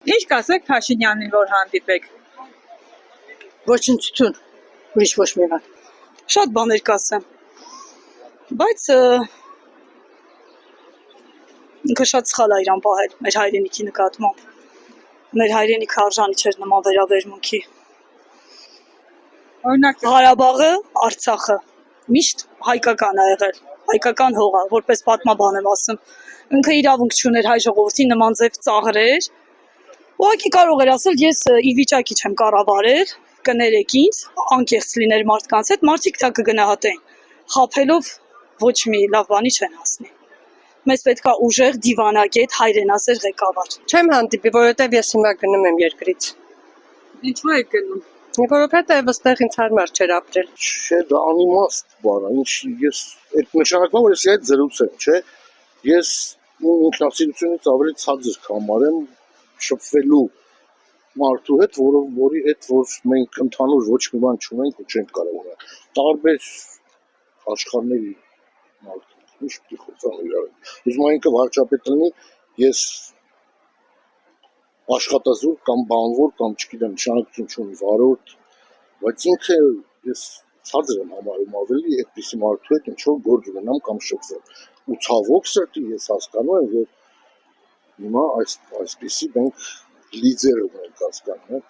Ինչ կասեք Փաշինյանին, որ հանդիպեք։ Ոչնչություն, ուրիշ ոչ մի բան։ Շատ բաներ կասեմ, բայց ինքը շատ սխալ է իրան պահել մեր հայրենիքի նկատմամբ։ Մեր հայրենիքը արժանի չէր նման վերաբերմունքի։ Օրինակ Ղարաբաղը, Արցախը միշտ հայկական է եղել, հայկական հողը, որպես պատմաբան եմ ասում։ Ինքը իրավունք չուներ հայ ժողովրդին նման ձև ծաղրեր։ Ուղղակի կարող էր ասել, ես ի վիճակի չեմ կառավարել, կներեք ինձ, անկեղծ լիներ մարդկանց հետ, մարդիկ դա կգնահատեն։ Խաբելով ոչ մի լավ բանի չեն հասնի։ Մեզ պետք է ուժեղ, դիվանագետ, հայրենասեր ղեկավար։ Չեմ հանդիպի, որովհետև ես հիմա գնում եմ երկրից։ ինչու եք գնում։ Որովհետև այստեղ ինձ հարմար չէր ապրել։ Չէ, դա անիմաստ բան է, ինչ ես այդ նշանակում որ ես այդ զրուցեմ, չէ։ Ես ինքնասիրությունից ավելի ցածր կհամարեմ շփվելու մարդու հետ, որի հետ որ մենք ընդհանուր ոչ մի բան չունենք ու չենք կարող տարբեր աշխարհների մարդու ինչ պիտի խոսանք իրար։ Ուզում եմ ինքը վարչապետ լինի, ես աշխատազոր կամ բանվոր կամ չգիտեմ նշանակություն չունի վարորդ, բայց ինքը ես ցածր եմ համարում ավելի այդպիսի մարդու հետ ինչ որ գործ ունենամ կամ շփվեմ։ Ու ցավոք սրտի ես հասկանում եմ, որ հիմա այսպիսի մենք լիդեր ունենք հասկանում,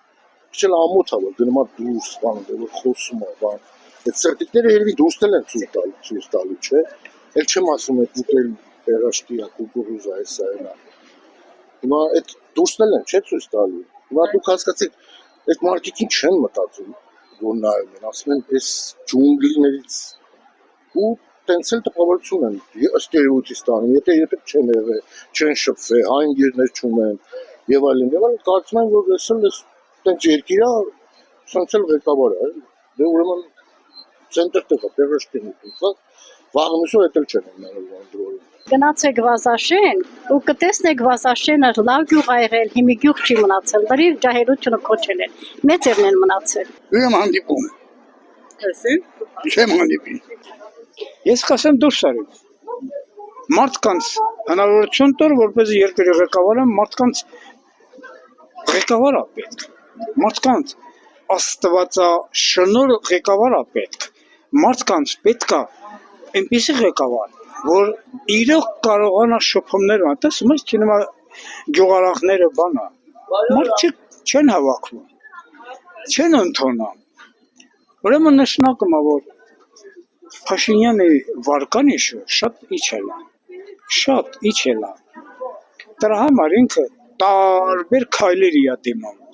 Քիչ ամոթ է որ գնում է դուրս բան, որ խոսում է բան։ Այդ սերտիկները երևի դուրսն են ցույց տալու, չէ։ Էլ չեմ ասում այդ ուտել երաշտի կուկուրուզա էսա էնա։ Հիմա այդ դուրսն են չէ ցույց տալու։ Հիմա դուք հասկացեք, այդ մարդիկին չեն մտածում, որ նայում են, ասում են այս ջունգլիներից ու տենց էլ տպավորություն են ըստերիոտի ստանում, եթե չեն եղել, չեն շփվել, հա ընկերներ չունեն եւ այլն, կարծում եմ որ ես տենց երկիրա ցանցել ղեկավար է, դե ուրեմն ցենտրը տղա, պերոշտին ու վաղնուսը էլ չեն ունենալու անդրորը։ Գնացեք Վազաշեն ու կտեսնեք Վազաշենը լավ գյուղ ա եղել, հիմի գյուղ չի մնացել, դրի ջահելությունը կոչել են, մեծերն են մնացել։ Ուրեմն հանդիպում։ Տեսին։ Չեմ հանդիպի։ Ես կասեմ դուրս արի։ Մարդկանց հնարավորություն տոր, որպեսզի երկրի ղեկավարը մարդկանց ղեկավար է պետք։ Մարդկանց աստվածաշնոր ղեկավար է պետք։ Մարդկանց պետք է այնպիսի ղեկավար, որ իրոք կարողանա շփումներ ունենալ, տեսնում ես, չնայած գյուղարախները բանա, մարդիկ չեն հավաքվում, չեն ընդունում։ Ուրեմն նշանակում է, որ Փաշինյանի վարկանիշը շատ իջել է։ Դրա համար ինքը տարբեր քայլերի է դիմում։